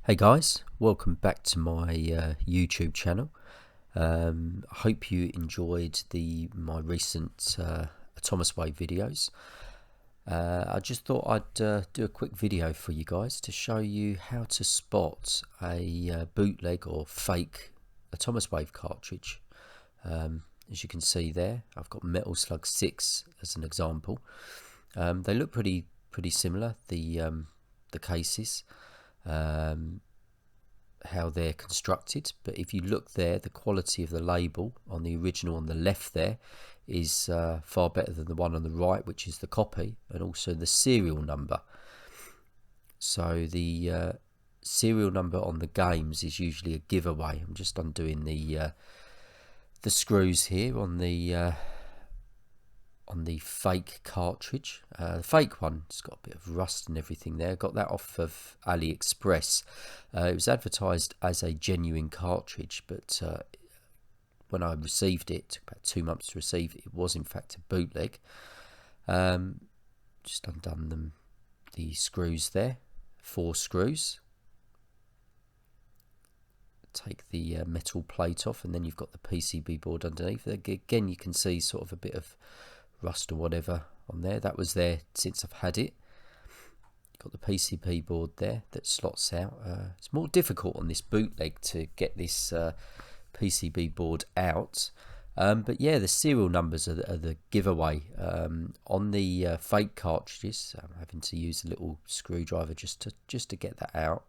Hey guys, welcome back to my YouTube channel. I hope you enjoyed my recent Atomiswave videos. I just thought I'd do a quick video for you guys to show you how to spot a bootleg or fake Atomiswave cartridge. As you can see there, I've got Metal Slug 6 as an example. They look pretty similar, the cases. How they're constructed, but if you look there, the quality of the label on the original on the left there is far better than the one on the right, which is the copy, and also the serial number. So the serial number on the games is usually a giveaway. I'm just undoing the screws here on the fake cartridge. The fake one, it's got a bit of rust and everything there. Got that off of AliExpress. It was advertised as a genuine cartridge, but when I received it, it took about 2 months to receive it. It was in fact a bootleg. Just undone the screws there, 4 screws. Take the metal plate off, and then you've got the PCB board underneath. Again, you can see sort of a bit of rust or whatever on there. That was there since I've had it. Got the PCB board there that slots out. It's more difficult on this bootleg to get this PCB board out, but yeah, the serial numbers are the giveaway. On the fake cartridges, I'm having to use a little screwdriver just to get that out.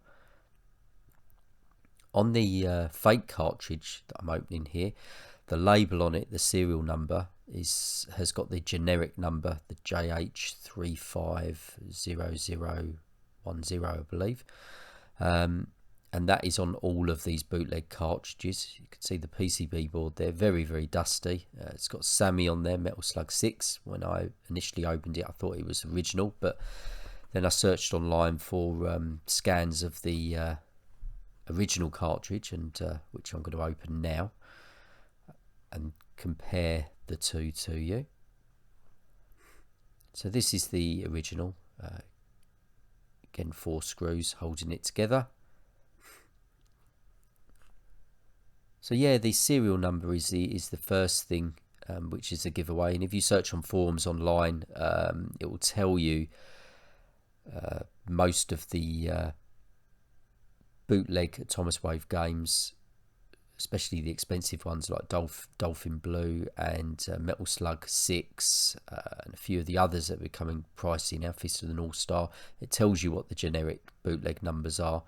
On the fake cartridge that I'm opening here, the label on it, the serial number, has got the generic number, the JH350010, I believe, and that is on all of these bootleg cartridges. You can see the PCB board there, very dusty. It's got Sammy on there, Metal Slug 6. When I initially opened it, I thought it was original, but then I searched online for scans of the original cartridge, and which I'm going to open now and compare the two to you. So this is the original. Again, 4 screws holding it together. So yeah, the serial number is the first thing, which is a giveaway. And if you search on forums online, it will tell you most of the bootleg Atomiswave games, especially the expensive ones like Dolphin Blue and Metal Slug 6, and a few of the others that are becoming pricey now, Fist of the North Star. It tells you what the generic bootleg numbers are,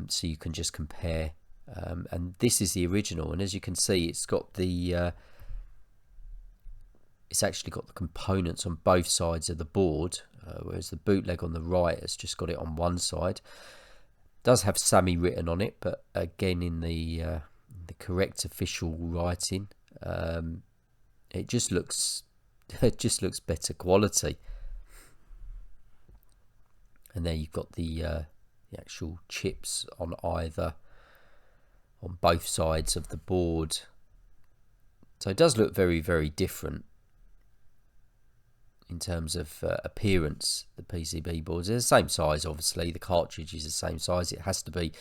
so you can just compare. And this is the original, and as you can see, it's got the it's actually got the components on both sides of the board, whereas the bootleg on the right has just got it on one side. Does have Sammy written on it, but again, in the correct official writing, it just looks better quality. And there you've got the actual chips on both sides of the board. So it does look very different in terms of appearance. The PCB boards are the same size, obviously. The cartridge is the same size. It has to be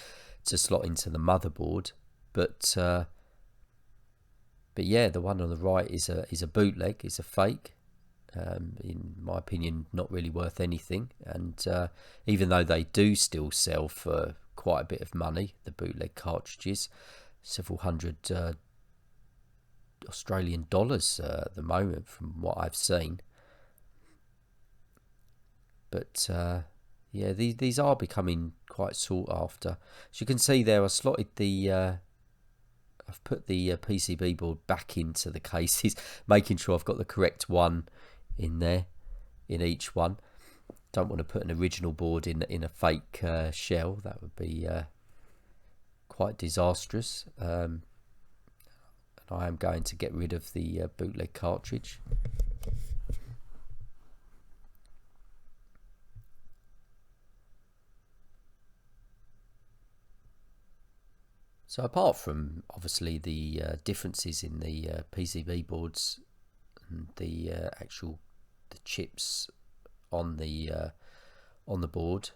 to slot into the motherboard. But yeah, the one on the right is a bootleg, is a fake. In my opinion, not really worth anything. And even though they do still sell for quite a bit of money, the bootleg cartridges, several hundred Australian dollars at the moment, from what I've seen. But yeah, these are becoming quite sought after. As you can see there, I slotted I've put the PCB board back into the cases, making sure I've got the correct one in there, in each one. Don't want to put an original board in a fake shell. That would be quite disastrous. And I am going to get rid of the bootleg cartridge. So apart from obviously the differences in the PCB boards and the chips on the board,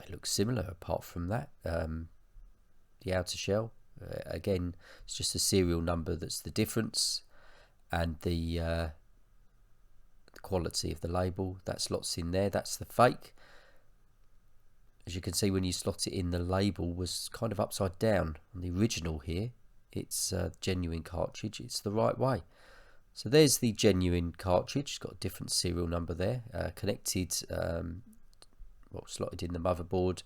they look similar apart from that. The outer shell, again, it's just a serial number that's the difference, and the quality of the label, that slots in there, that's the fake. As you can see, when you slot it in, the label was kind of upside down. On the original here, it's a genuine cartridge, it's the right way. So there's the genuine cartridge, it's got a different serial number there, connected, slotted in the motherboard,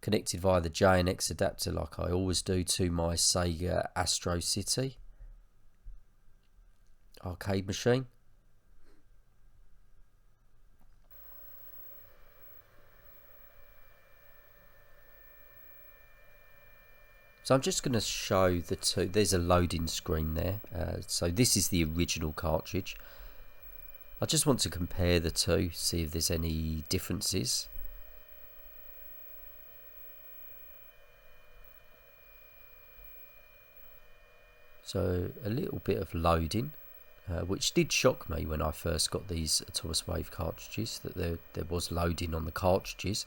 connected via the J and X adapter like I always do to my Sega Astro City arcade machine. So I'm just going to show the two. There's a loading screen there. So this is the original cartridge. I just want to compare the two, see if there's any differences. So a little bit of loading, which did shock me when I first got these Atomiswave cartridges, that there was loading on the cartridges.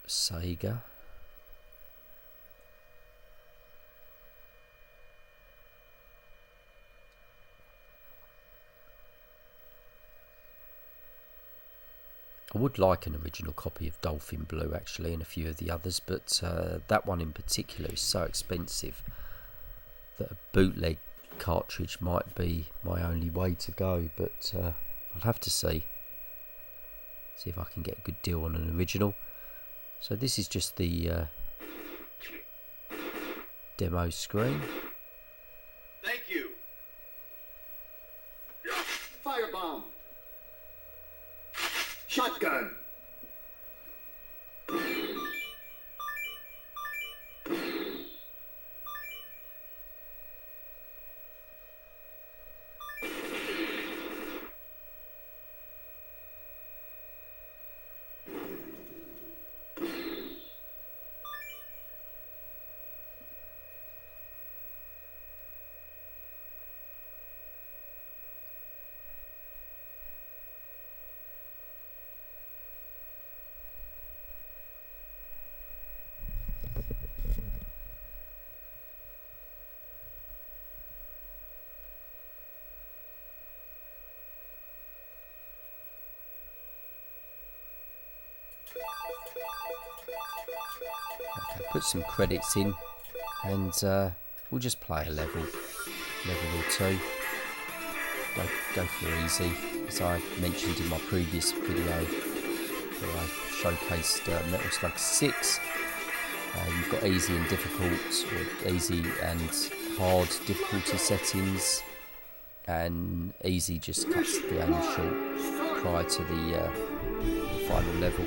Sega. I would like an original copy of Dolphin Blue actually, and a few of the others, but that one in particular is so expensive that a bootleg cartridge might be my only way to go, but I'll have to see if I can get a good deal on an original. So this is just the demo screen. Thank you. Firebomb. Shotgun. Okay, put some credits in, and we'll just play a level or two. Go for easy, as I mentioned in my previous video where I showcased Metal Slug 6. You've got easy and difficult, or easy and hard difficulty settings, and easy just cuts the game short prior to the final level.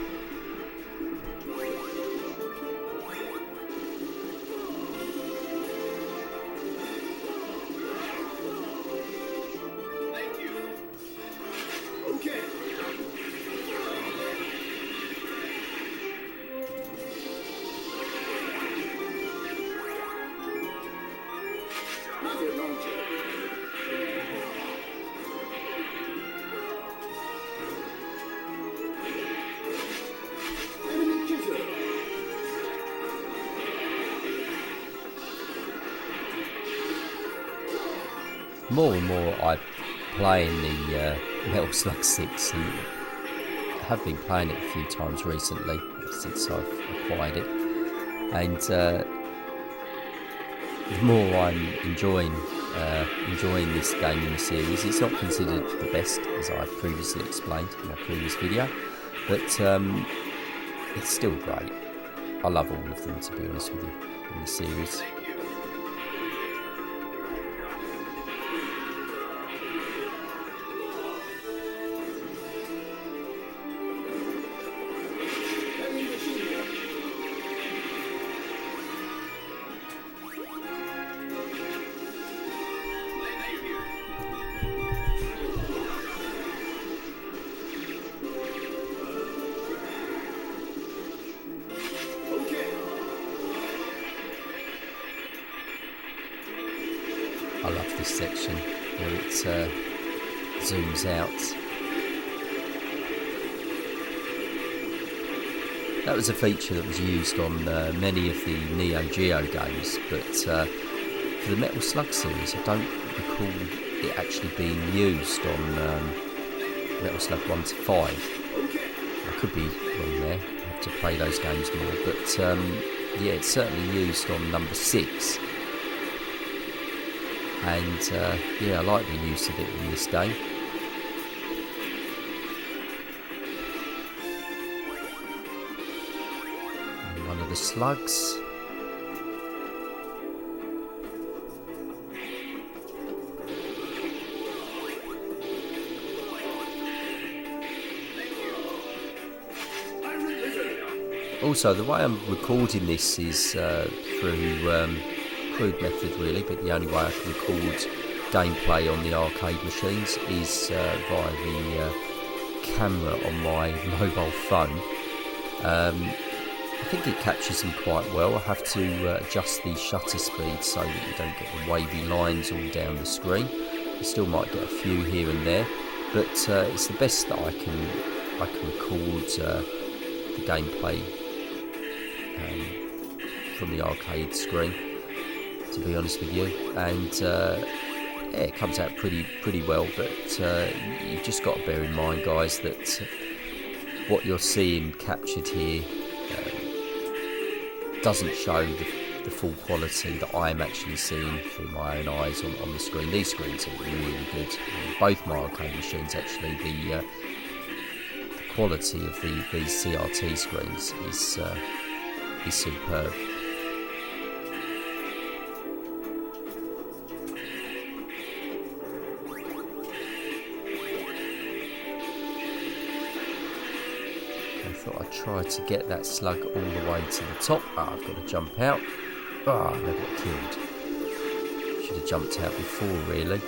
More and more I play in the Metal Slug 6, and I have been playing it a few times recently since I've acquired it, and the more I'm enjoying this game in the series. It's not considered the best, as I previously explained in my previous video, but it's still great. I love all of them, to be honest with you, in the series. I love this section where it zooms out. That was a feature that was used on many of the Neo Geo games, but for the Metal Slug series, I don't recall it actually being used on Metal Slug 1 to 5. I could be wrong there, I have to play those games more, but yeah, it's certainly used on number 6. And yeah, I like the use of it in this game. And one of the slugs. Also, the way I'm recording this is through crude method really, but the only way I can record gameplay on the arcade machines is via the camera on my mobile phone. I think it captures them quite well. I have to adjust the shutter speed so that you don't get the wavy lines all down the screen. You still might get a few here and there, but it's the best that I can record the gameplay from the arcade screen, to be honest with you. And yeah, it comes out pretty well, but you've just got to bear in mind, guys, that what you're seeing captured here doesn't show the full quality that I'm actually seeing through my own eyes on the screen. These screens are really good. Both my arcade machines, actually, the quality of these CRT screens is superb. I thought I'd try to get that slug all the way to the top. I've got to jump out. I never got killed. Should have jumped out before, really.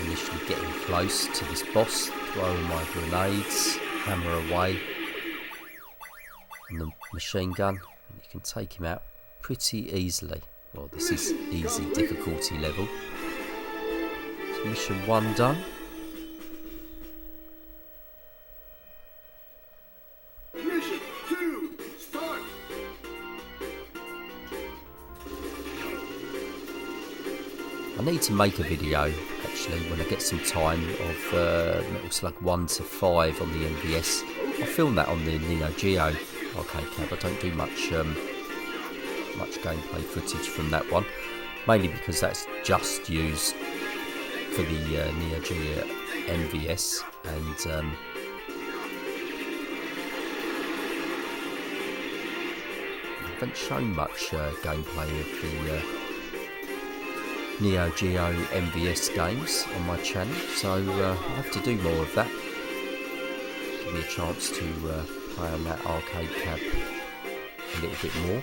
Initially getting close to this boss, throw my grenades, hammer away on the machine gun, and you can take him out pretty easily. Well, this is easy difficulty level. So mission 1 done. Mission 2, start. I need to make a video actually when I get some time of Metal Slug 1 to 5 on the MVS. I'll film that on the Neo Geo arcade cab. I don't do much gameplay footage from that one, mainly because that's just used for the Neo Geo MVS, and I haven't shown much gameplay of the Neo Geo MVS games on my channel, so I'll have to do more of that. Give me a chance to play on that arcade cab a little bit more.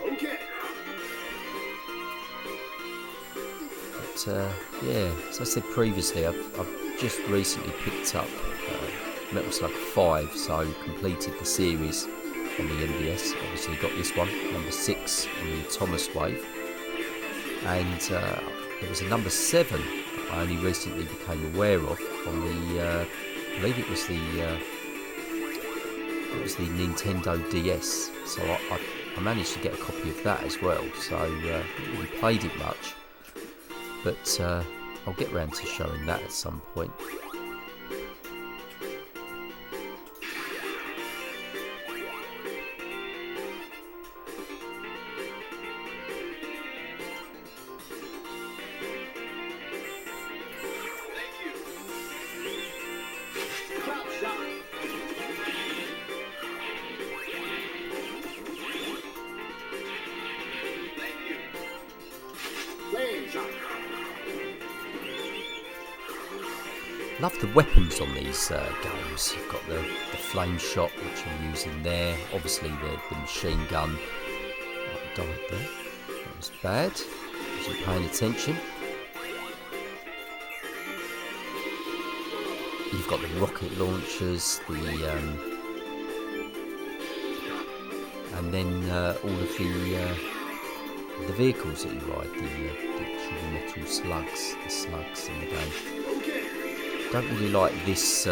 But yeah, as I said previously, I've just recently picked up Metal Slug 5, so completed the series on the MVS. Obviously got this one, number 6 on the Atomiswave, and there was a number 7 that I only recently became aware of on the, I believe it was the Nintendo DS. So I I managed to get a copy of that as well, so I haven't really played it much, but I'll get round to showing that at some point. Love the weapons on these games. You've got the flame shot, which I'm using there. Obviously the machine gun. I died there. That was bad. Wasn't paying attention. You've got the rocket launchers, and then all of the vehicles that you ride, the actual metal slugs, the slugs in the game. Don't really like this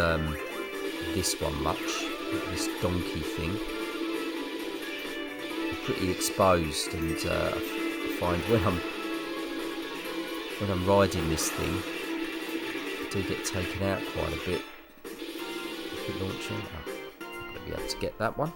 this one much, this donkey thing. I'm pretty exposed, and I find when I'm riding this thing, I do get taken out quite a bit. Rocket launcher. Oh, I'm not going to be able to get that one.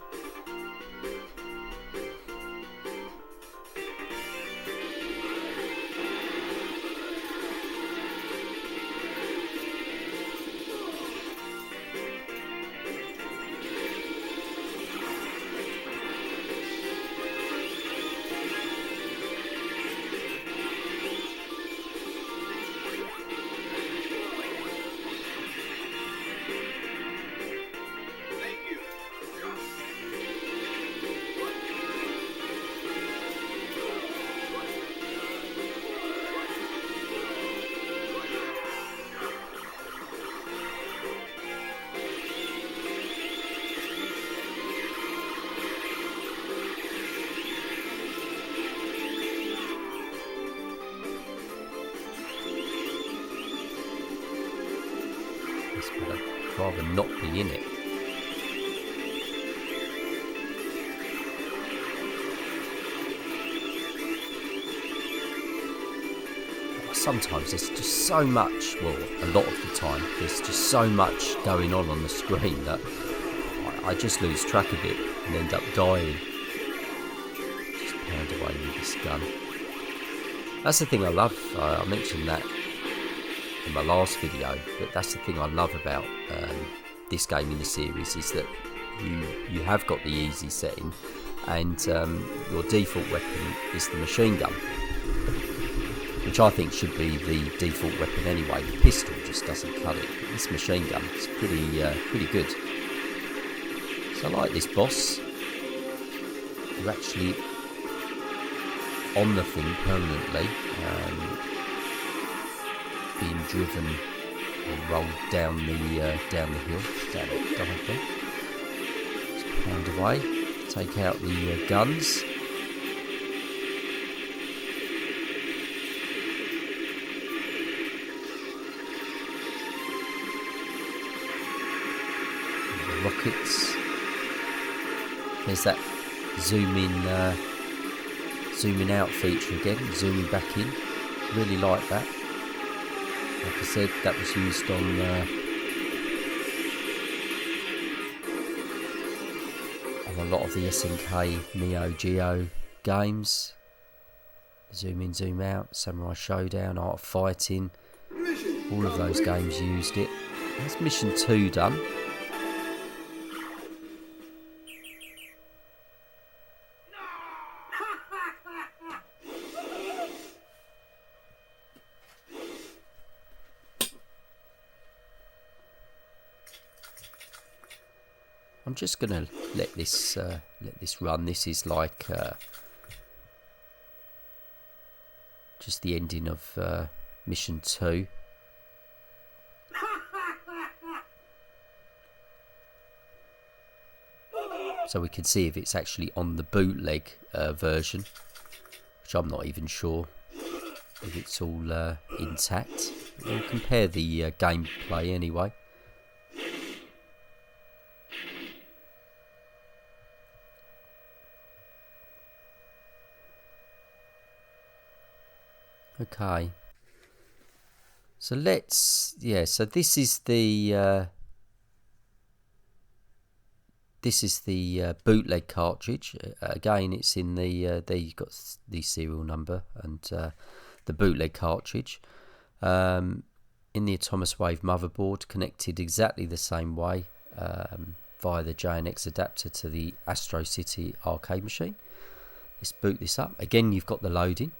But I'd rather not be in it. Sometimes there's just so much, well, a lot of the time, there's just so much going on the screen that I just lose track of it and end up dying. Just pound away with this gun. That's the thing I love. I mentioned that in my last video, but that's the thing I love about this game in the series, is that you have got the easy setting, and your default weapon is the machine gun, which I think should be the default weapon anyway. The pistol just doesn't cut it, but this machine gun is pretty good. So I like this boss. You're actually on the thing permanently, being driven or rolled down the hill. Damn it, died there. Just pound away, take out the guns. The rockets. There's that zooming out feature again, zooming back in. Really like that. Like I said, that was used on a lot of the SNK Neo Geo games. Zoom in, zoom out, Samurai Showdown, Art of Fighting. All of those games used it. That's mission 2 done. I'm just gonna let this run. This is like just the ending of mission 2. So we can see if it's actually on the bootleg version, which I'm not even sure if it's all intact. We'll compare the gameplay anyway. Okay. So let's, so this is the bootleg cartridge. Again, it's in the there you've got the serial number and the bootleg cartridge. In the Atomiswave motherboard, connected exactly the same way via the JNX adapter to the Astro City arcade machine. Let's boot this up. Again, you've got the loading.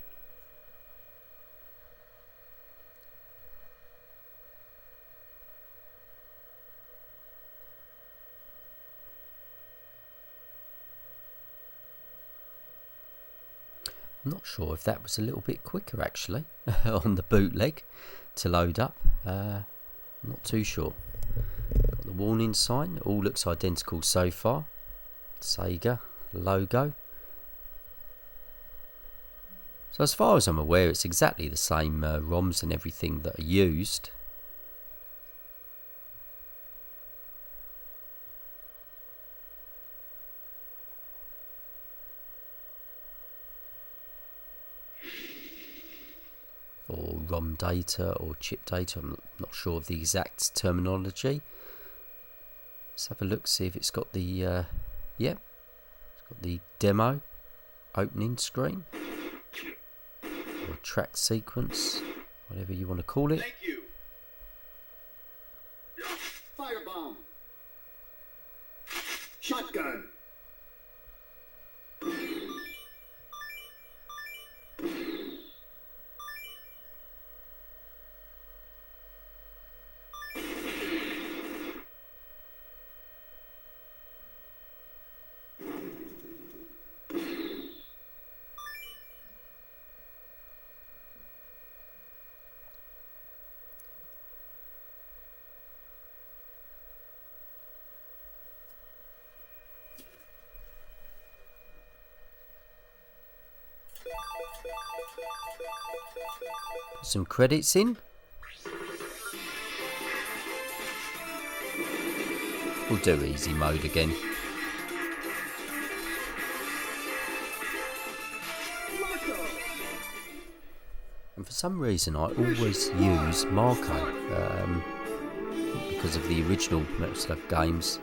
I'm not sure if that was a little bit quicker actually on the bootleg to load up. Not too sure. Got the warning sign. All looks identical so far. Sega logo. So as far as I'm aware, it's exactly the same ROMs and everything that are used. Or ROM data or chip data. I'm not sure of the exact terminology. Let's have a look, see if it's got the it's got the demo opening screen or track sequence, whatever you want to call it. Thank you. Firebomb. Shotgun. Put some credits in. We'll do easy mode again. And for some reason I always use Marco because of the original Metal Slug games.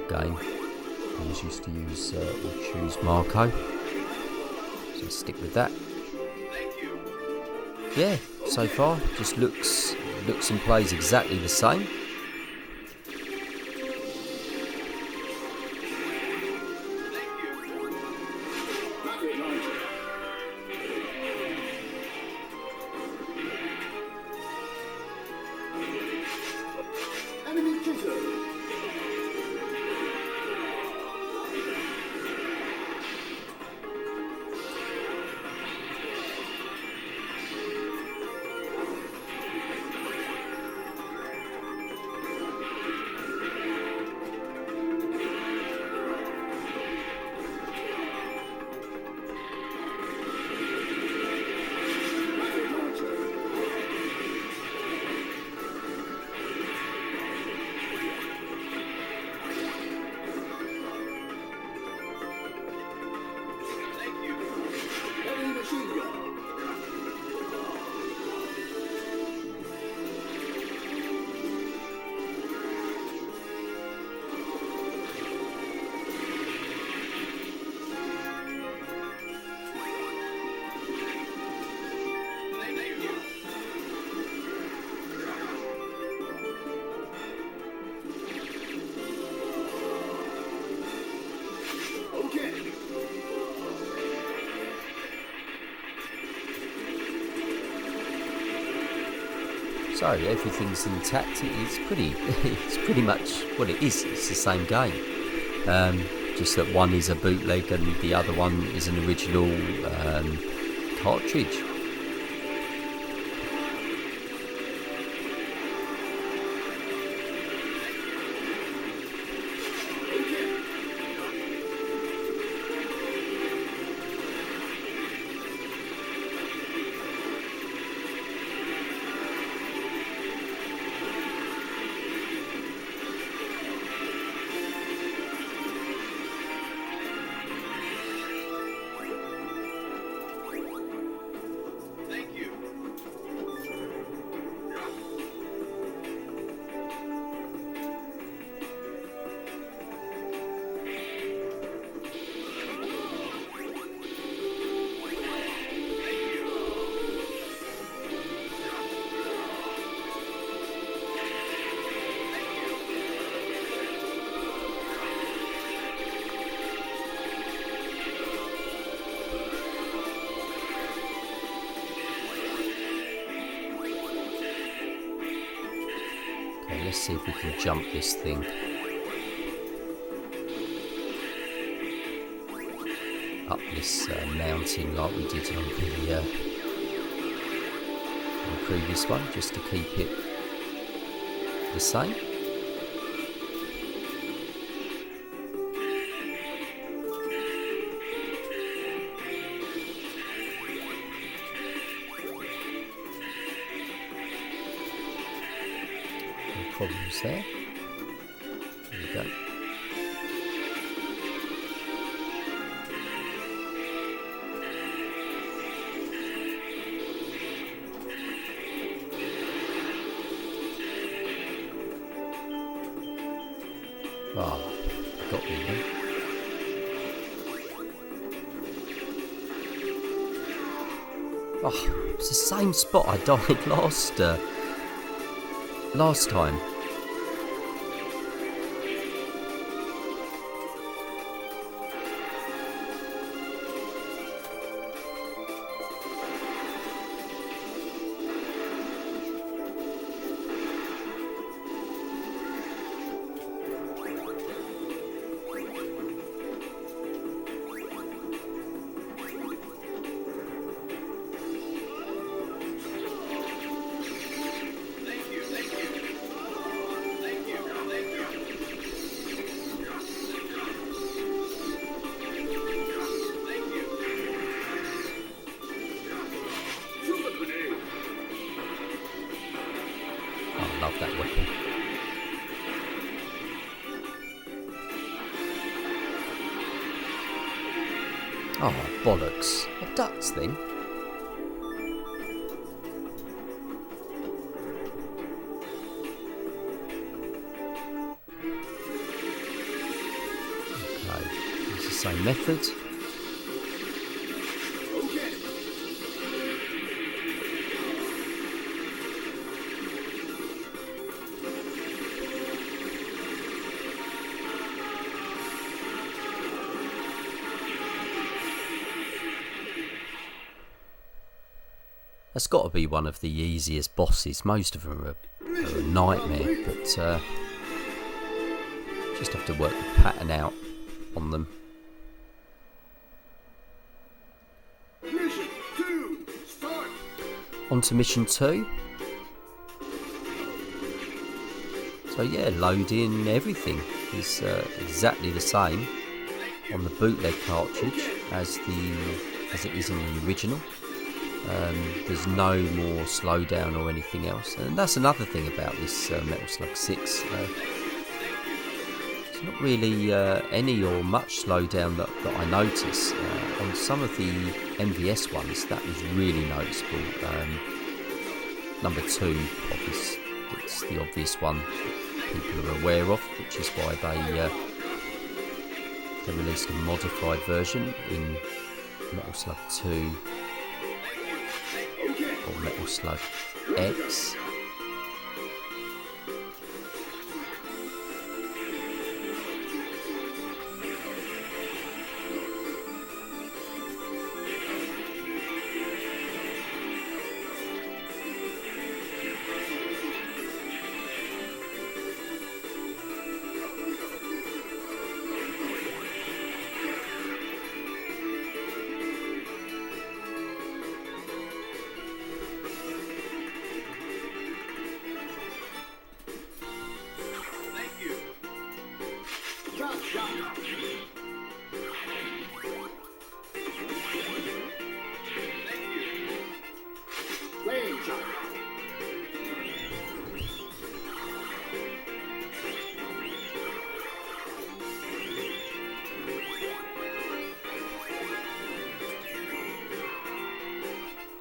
Game. I always used to use or choose Marco. So stick with that. Yeah, so far just looks and plays exactly the same. Enemy killer. So everything's intact. It's pretty much what it is. It's the same game. Just that one is a bootleg and the other one is an original cartridge. let's see if we can jump this thing. Up this mountain like we did on the previous one, just to keep it the same. No problems there. There we go. Ah, got me then. Oh, it's the same spot I died last time. Love that weapon. Oh, bollocks. A duck's thing. Okay, it's the same method. That's got to be one of the easiest bosses. Most of them are a nightmare, but just have to work the pattern out on them. Mission 2, start. On to mission 2. So yeah, load in everything is exactly the same on the bootleg cartridge as it is in the original. There's no more slowdown or anything else, and that's another thing about this Metal Slug 6. It's not really any or much slowdown that I notice. On some of the MVS ones, that was really noticeable. Number 2, it's the obvious one that people are aware of, which is why they released a modified version in Metal Slug 2. Or Metal Slug X.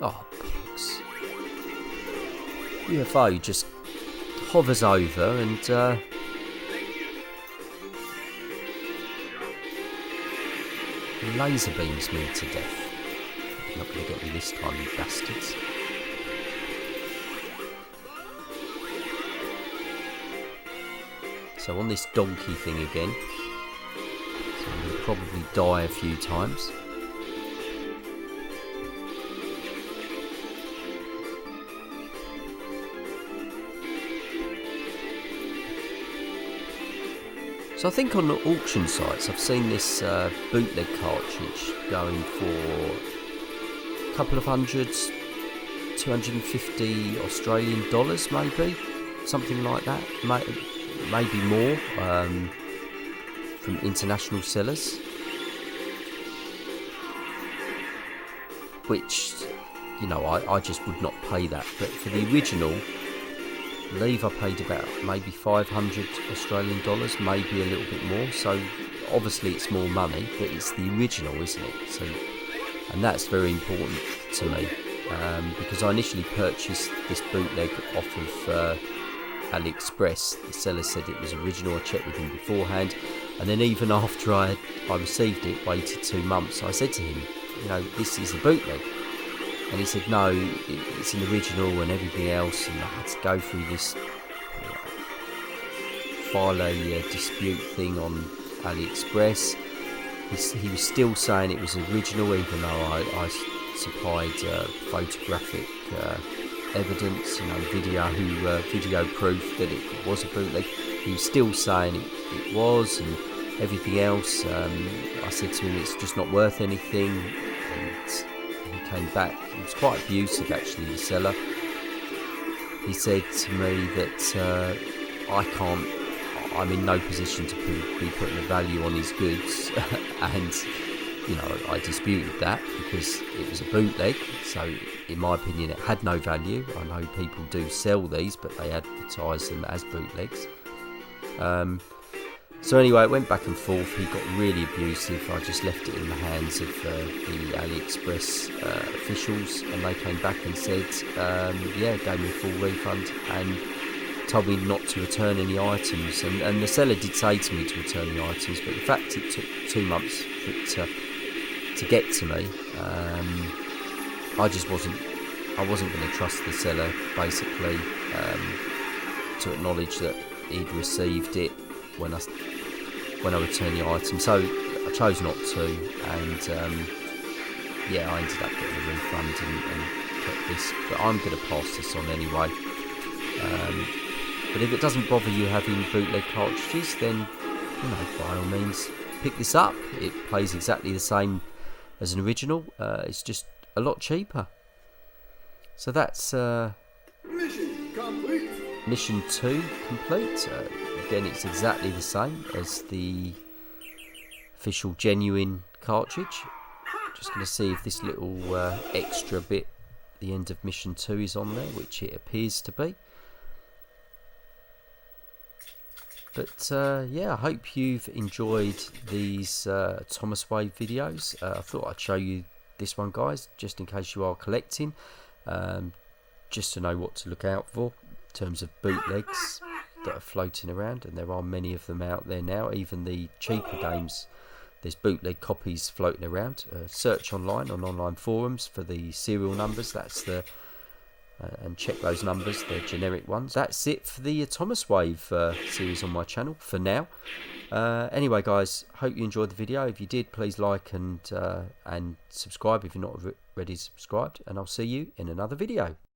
Oh, bollocks. UFO just hovers over and laser beams me to death. You're not going to get me this time, you bastards. So on this donkey thing again, so I'm going to probably die a few times. So I think on the auction sites I've seen this bootleg cartridge going for a couple of hundreds, 250 Australian dollars maybe, something like that, maybe more, from international sellers, which, you know, I just would not pay that. But for the original, I believe I paid about maybe 500 Australian dollars, maybe a little bit more. So obviously it's more money, but it's the original, isn't it? So, and that's very important to me, because I initially purchased this bootleg off of AliExpress. The seller said it was original. I checked with him beforehand, and then even after I received it, waited 2 months, I said to him, you know, this is a bootleg. And he said, no, it's an original and everything else. And I had to go through this file a dispute thing on AliExpress. He was still saying it was original, even though I supplied photographic evidence, you know, video proof that it was a bootleg. He was still saying it was, and everything else. I said to him, it's just not worth anything. And he came back. He was quite abusive, actually, the seller. He said to me that I'm in no position to be putting a value on his goods, and, you know, I disputed that because it was a bootleg. So in my opinion, it had no value. I know people do sell these, but they advertise them as bootlegs. So anyway, it went back and forth. He got really abusive. I just left it in the hands of the AliExpress officials, and they came back and said, gave me a full refund and told me not to return any items. And the seller did say to me to return the items, but the fact it took 2 months for it to get to me, I wasn't going to trust the seller, basically, to acknowledge that he'd received it when I returned the item. So I chose not to, and I ended up getting a refund and kept this. But I'm going to pass this on anyway. But if it doesn't bother you having bootleg cartridges, then, you know, by all means, pick this up. It plays exactly the same as an original. It's just a lot cheaper. So that's Mission complete. Mission 2 complete. Again, it's exactly the same as the official genuine cartridge. Just going to see if this little extra bit at the end of Mission 2 is on there, which it appears to be. But I hope you've enjoyed these Atomiswave videos. I thought I'd show you this one, guys, just in case you are collecting, just to know what to look out for in terms of bootlegs that are floating around, and there are many of them out there now. Even the cheaper games, there's bootleg copies floating around. Search online on online forums for the serial numbers. That's the and check those numbers, they're generic ones. That's it for the Atomiswave series on my channel for now. Anyway, guys, hope you enjoyed the video. If you did, please like and subscribe if you're not already subscribed, and I'll see you in another video.